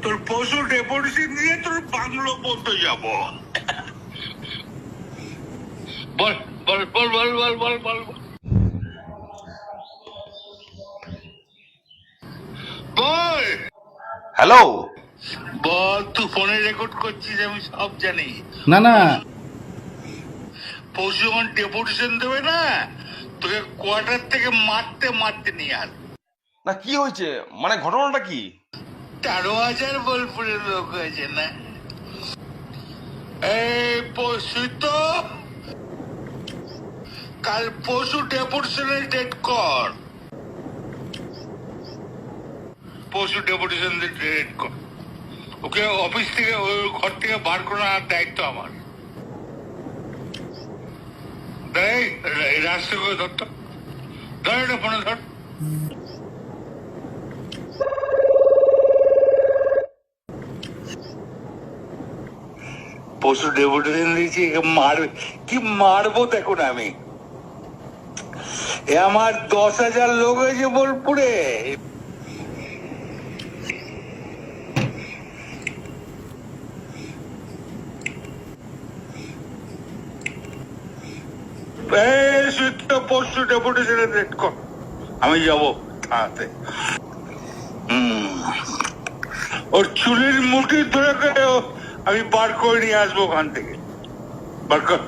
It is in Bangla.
তোর পশু ডেপুটেশন নিয়ে তোর বাংলো পর্যন্ত যাব। বল বল বল বল বল বল বল বল। হ্যালো, বল, তুই ফোনে রেকর্ড করছিস, আমি সব জানি। না না পশু যখন ডেপুটেশন দেবে না, তোকে কোয়ার্টার থেকে মারতে মারতে নিয়ে আস। না, কি হয়েছে? মানে ঘটনাটা কি? 13,000 বোলপুরের লোক হয়েছে না। এই পশু তো কাল পশু ডেপুটেশনের ডেট কর, পশু ডেপুটেশন ডেট কর। ওকে অফিস থেকে, ওই ঘর থেকে বার করার দায়িত্ব আমার। রাস্তা করে ধরতো, ধর এটা ফোনে ধর। পশু ডেপুটেশন দিয়েছি, মারবে কি মারবো দেখুন আমি। এ আমার 10,000 লোক হয়েছে বোলপুরে। পশু ডেপুটেশনের রেট কর, আমি যাবো থানাতে। ওর চুরির মুঠি ধরে আমি বার করে নিয়ে আসবো ওখান থেকে। বার কর।